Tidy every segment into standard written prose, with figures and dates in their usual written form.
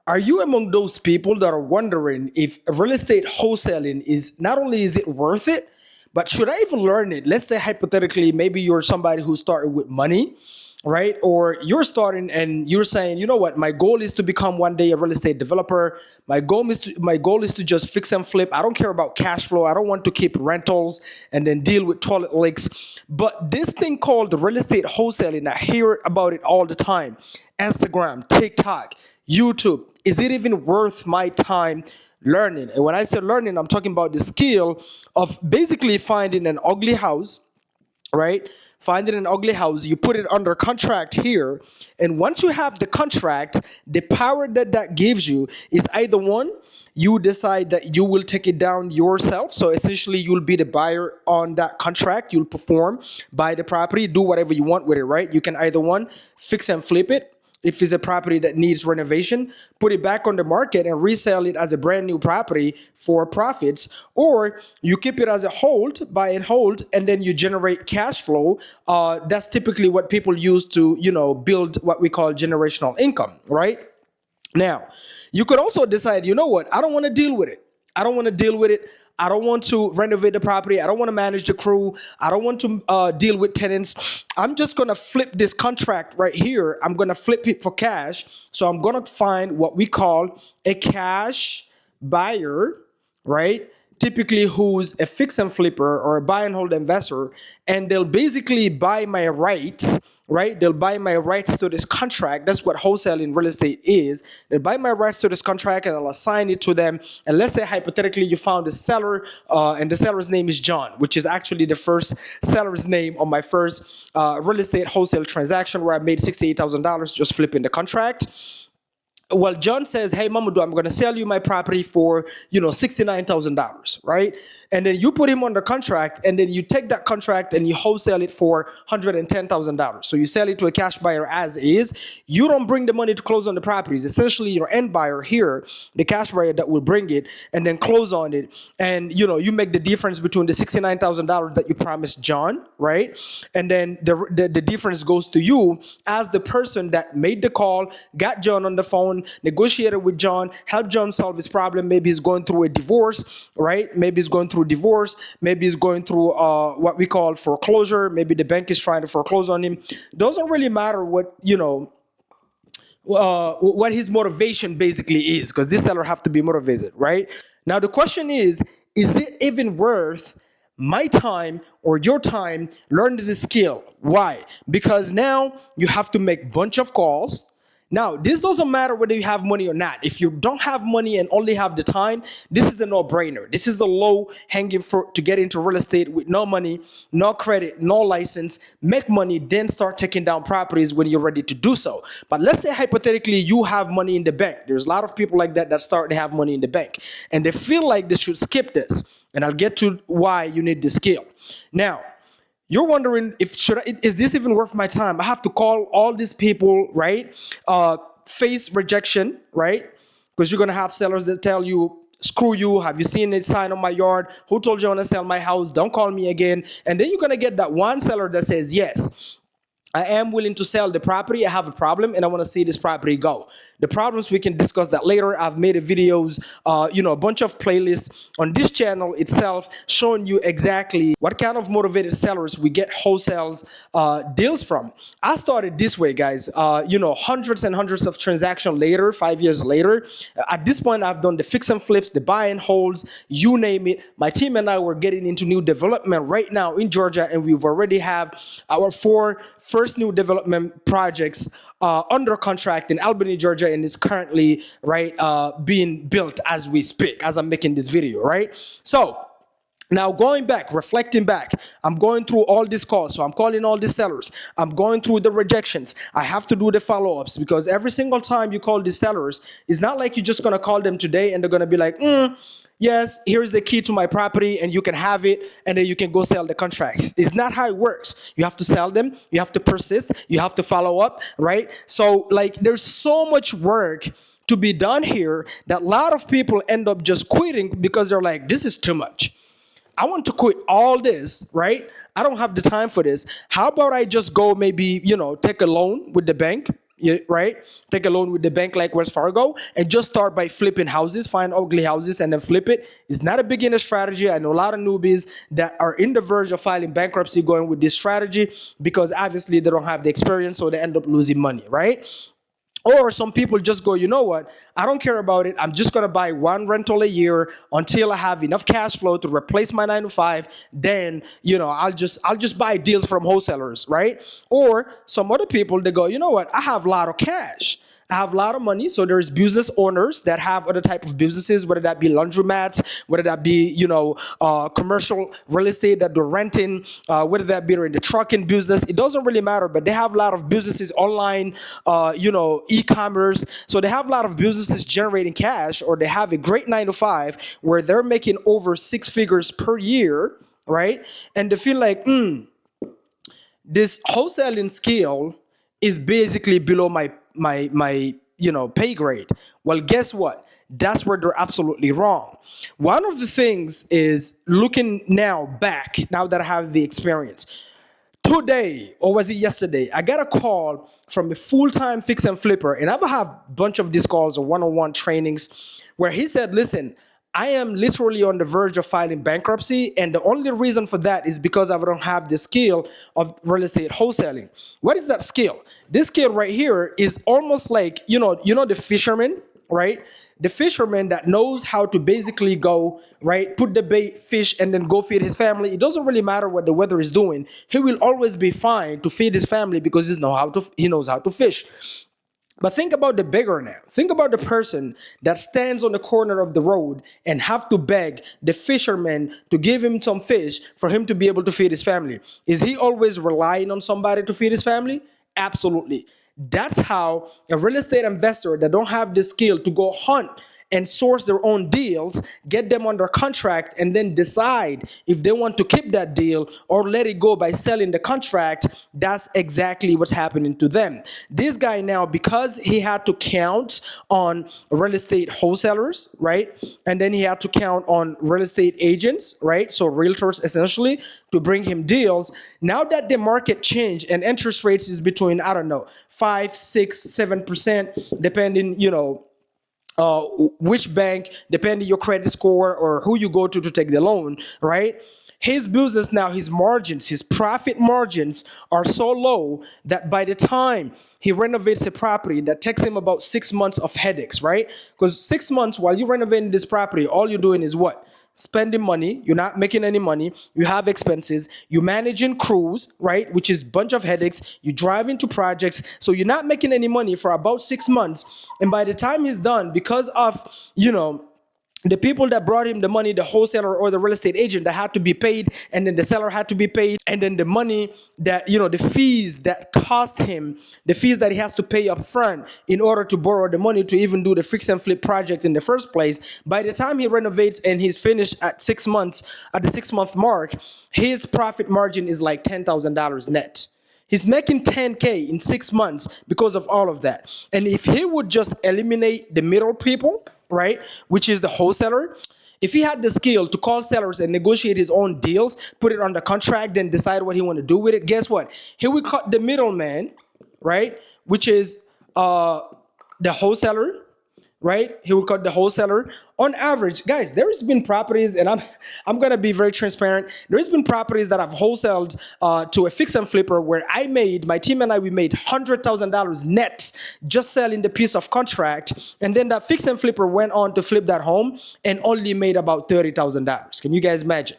Are you among those people that are wondering if real estate wholesaling is not only is it worth it, but should I even learn it? Let's say hypothetically, maybe you're somebody who started with money, right? Or you're starting and you're saying, you know what, my goal is to become one day a real estate developer. My goal is to just fix and flip. I don't care about cash flow. I don't want to keep rentals and then deal with toilet leaks. But this thing called the real estate wholesaling, I hear about it all the time. Instagram, TikTok, YouTube. Is it even worth my time learning? And when I say learning, I'm talking about the skill of basically finding an ugly house, right? Finding an ugly house, you put it under contract here. And once you have the contract, the power that that gives you is either one, you decide that you will take it down yourself. So essentially, you'll be the buyer on that contract. You'll perform, buy the property, do whatever you want with it, right? You can either one, fix and flip it. If it's a property that needs renovation, put it back on the market and resell it as a brand new property for profits, or you keep it as a hold, buy and hold, and then you generate cash flow. That's typically what people use to, build what we call generational income, right? Now, you could also decide, you know what, I don't want to deal with it. I don't want to deal with it. I don't want to renovate the property. I don't want to manage the crew. I don't want to deal with tenants. I'm just going to flip this contract right here. I'm going to flip it for cash. So I'm going to find what we call a cash buyer, right? Typically who's a fix and flipper or a buy and hold investor, and they'll basically buy my rights, right? They'll buy my rights to this contract. That's what wholesaling real estate is. They'll buy my rights to this contract and I'll assign it to them. And let's say hypothetically you found a seller and the seller's name is John, which is actually the first seller's name on my first real estate wholesale transaction where I made $68,000 just flipping the contract. Well, John says, hey, Mamadou, I'm going to sell you my property for, $69,000, right? And then you put him under contract, and then you take that contract and you wholesale it for $110,000. So you sell it to a cash buyer as is. You don't bring the money to close on the properties. Essentially, your end buyer here, the cash buyer that will bring it and then close on it. And, you make the difference between the $69,000 that you promised John, right? And then the difference goes to you as the person that made the call, got John on the phone, negotiated with John, helped John solve his problem. Maybe he's going through a divorce, right? Maybe he's going through divorce. Maybe he's going through what we call foreclosure. Maybe the bank is trying to foreclose on him. Doesn't really matter what his motivation basically is, because this seller have to be motivated, right? Now the question is it even worth my time or your time learning the skill? Why? Because now you have to make bunch of calls. Now, this doesn't matter whether you have money or not. If you don't have money and only have the time, this is a no-brainer. This is the low-hanging fruit to get into real estate with no money, no credit, no license, make money, then start taking down properties when you're ready to do so. But let's say hypothetically you have money in the bank. There's a lot of people like that start to have money in the bank, and they feel like they should skip this. And I'll get to why you need the skill. Now, you're wondering is this even worth my time? I have to call all these people, right? Face rejection, right? Because you're gonna have sellers that tell you, screw you, have you seen a sign on my yard? Who told you I wanna sell my house? Don't call me again. And then you're gonna get that one seller that says, yes, I am willing to sell the property. I have a problem and I want to see this property go. The problems, we can discuss that later. I've made videos, a bunch of playlists on this channel itself showing you exactly what kind of motivated sellers we get wholesales deals from. I started this way, guys. Hundreds and hundreds of transactions later, 5 years later. At this point, I've done the fix and flips, the buy and holds, you name it. My team and I were getting into new development right now in Georgia, and we've already have our first new development projects under contract in Albany, Georgia, and is currently being built as we speak, as I'm making this video, right? So now going back, reflecting back, I'm going through all these calls. So I'm calling all these sellers. I'm going through the rejections. I have to do the follow-ups, because every single time you call these sellers, it's not like you're just going to call them today and they're going to be like, yes, here's the key to my property and you can have it and then you can go sell the contracts. It's not how it works. You have to sell them. You have to persist. You have to follow up, right? So there's so much work to be done here that a lot of people end up just quitting because they're like, this is too much. I want to quit all this, right? I don't have the time for this. How about I just go maybe, take a loan with the bank, right? Take a loan with the bank like Wells Fargo and just start by flipping houses, find ugly houses and then flip it. It's not a beginner strategy. I know a lot of newbies that are in the verge of filing bankruptcy going with this strategy because obviously they don't have the experience, so they end up losing money, right? Or some people just go, you know what? I don't care about it. I'm just gonna buy one rental a year until I have enough cash flow to replace my 9 to 5. Then, I'll just buy deals from wholesalers, right? Or some other people, they go, you know what? I have a lot of cash. I have a lot of money. So there's business owners that have other type of businesses, whether that be laundromats, whether that be, commercial real estate that they're renting, whether that be in the trucking business. It doesn't really matter, but they have a lot of businesses online, e-commerce. So they have a lot of businesses generating cash, or they have a great 9 to 5 where they're making over 6 figures per year, right? And they feel like, this wholesaling skill is basically below my pay grade. Well, guess what? That's where they're absolutely wrong. One of the things is looking now back, now that I have the experience. Today, or was it yesterday, I got a call from a full-time fix and flipper, and I've had a bunch of these calls or one-on-one trainings where he said, listen, I am literally on the verge of filing bankruptcy, and the only reason for that is because I don't have the skill of real estate wholesaling. What is that skill? This skill right here is almost like, the fisherman, right? The fisherman that knows how to basically go, right, put the bait, fish, and then go feed his family. It doesn't really matter what the weather is doing. He will always be fine to feed his family because he knows how to fish. But think about the beggar now. Think about the person that stands on the corner of the road and have to beg the fisherman to give him some fish for him to be able to feed his family. Is he always relying on somebody to feed his family? Absolutely. That's how a real estate investor that don't have the skill to go hunt and source their own deals, get them under contract, and then decide if they want to keep that deal or let it go by selling the contract. That's exactly what's happening to them. This guy now, because he had to count on real estate wholesalers, right? And then he had to count on real estate agents, right? So realtors essentially to bring him deals. Now that the market changed and interest rates is between, I don't know, 5, 6, 7%, depending, which bank, depending your credit score or who you go to take the loan, right? His business now, his margins, his profit margins are so low that by the time he renovates a property, that takes him about 6 months of headaches, right? Because 6 months while you're renovating this property, all you're doing is what? Spending money. You're not making any money. You have expenses. You're managing crews, right? Which is a bunch of headaches. You drive into projects. So you're not making any money for about 6 months. And by the time he's done, because of, the people that brought him the money, the wholesaler or the real estate agent that had to be paid, and then the seller had to be paid, and then the money that, the fees that cost him, the fees that he has to pay up front in order to borrow the money to even do the fix and flip project in the first place. By the time he renovates and he's finished at 6 months, at the 6 month mark, his profit margin is like $10,000 net. He's making 10K in 6 months because of all of that. And if he would just eliminate the middle people, right, which is the wholesaler, if he had the skill to call sellers and negotiate his own deals, put it on the contract, then decide what he want to do with it, guess what? He would cut the middleman, right, which is the wholesaler, right? He will cut the wholesaler. On average, guys, there has been properties, and I'm gonna be very transparent. There has been properties that I've wholesaled to a fix and flipper where my team and I, we made $100,000 net just selling the piece of contract, and then that fix and flipper went on to flip that home and only made about $30,000. Can you guys imagine?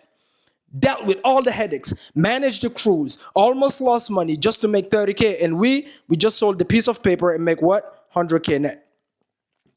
Dealt with all the headaches, managed the crews, almost lost money just to make 30K, and we just sold the piece of paper and make what? 100K net.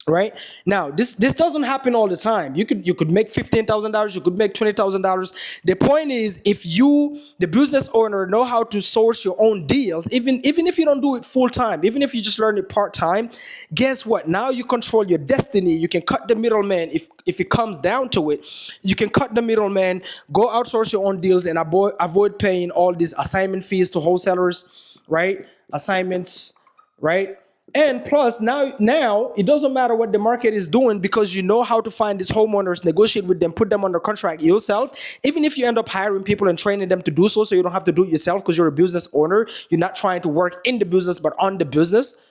Right now, this doesn't happen all the time. You could make $15,000, you could make $20,000. The point is, if you, the business owner, know how to source your own deals, even if you don't do it full time, even if you just learn it part time, guess what? Now you control your destiny. You can cut the middleman if it comes down to it. You can cut the middleman, go outsource your own deals, and avoid paying all these assignment fees to wholesalers, right? Assignments, right? And plus, now it doesn't matter what the market is doing because you know how to find these homeowners, negotiate with them, put them under contract yourself. Even if you end up hiring people and training them to do so you don't have to do it yourself because you're a business owner. You're not trying to work in the business, but on the business.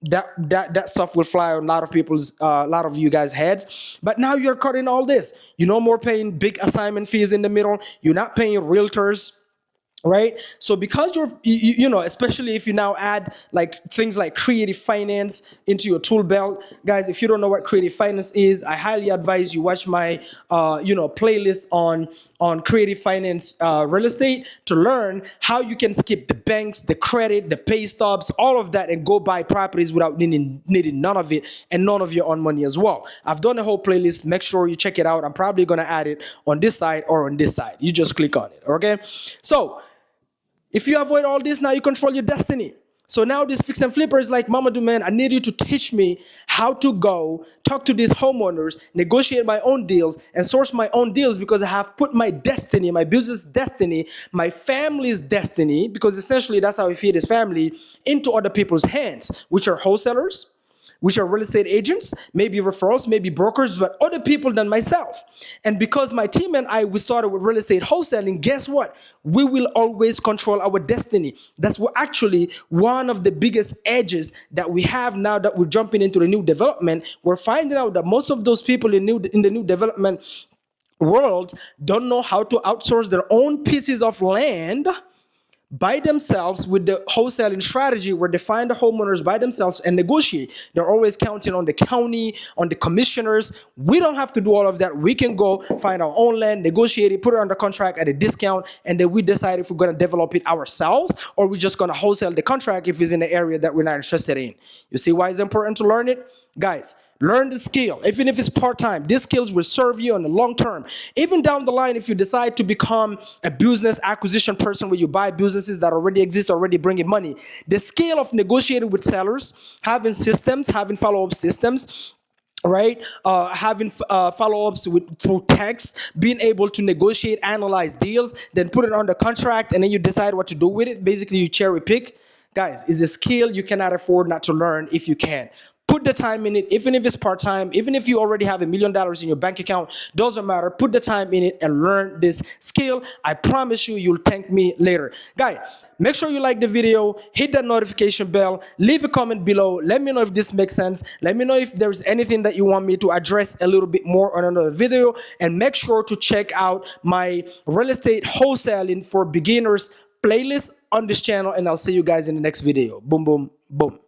that stuff will fly on a lot of you guys heads. But now you're cutting all this. You're no more paying big assignment fees in the middle. You're not paying realtors, right? So because you know, especially if you now add like things like creative finance into your tool belt, guys, if you don't know what creative finance is, I highly advise you watch my playlist on creative finance, real estate, to learn how you can skip the banks, the credit, the pay stubs, all of that, and go buy properties without needing none of it and none of your own money as well. I've done a whole playlist. Make sure you check it out. I'm probably going to add it on this side or on this side. You just click on it. Okay. So if you avoid all this, now you control your destiny. So now this fix and flipper is like, Mamadou, man, I need you to teach me how to go talk to these homeowners, negotiate my own deals, and source my own deals, because I have put my destiny, my business destiny, my family's destiny, because essentially that's how he feed his family, into other people's hands, which are wholesalers, which are real estate agents, maybe referrals, maybe brokers, but other people than myself. And because my team and I, we started with real estate wholesaling, guess what? We will always control our destiny. That's what actually one of the biggest edges that we have now that we're jumping into the new development. We're finding out that most of those people in the new development world don't know how to outsource their own pieces of land by themselves with the wholesaling strategy, where they find the homeowners by themselves and negotiate. They're always counting on the county, on the commissioners. We don't have to do all of that. We can go find our own land, negotiate it, put it under contract at a discount, and then we decide if we're going to develop it ourselves or we're just going to wholesale the contract if it's in an area that we're not interested in. You see why it's important to learn it? Guys, learn the skill, even if it's part-time. These skills will serve you in the long term. Even down the line, if you decide to become a business acquisition person where you buy businesses that already exist, already bringing money, the skill of negotiating with sellers, having systems, having follow-up systems, right? Having follow-ups through text, being able to negotiate, analyze deals, then put it on the contract, and then you decide what to do with it. Basically, you cherry pick. Guys, is a skill you cannot afford not to learn if you can. Put the time in it, even if it's part-time, even if you already have $1 million in your bank account, doesn't matter. Put the time in it and learn this skill. I promise you, you'll thank me later. Guys, make sure you like the video, hit that notification bell, leave a comment below. Let me know if this makes sense. Let me know if there's anything that you want me to address a little bit more on another video. And make sure to check out my real estate wholesaling for beginners playlist on this channel. And I'll see you guys in the next video. Boom, boom, boom.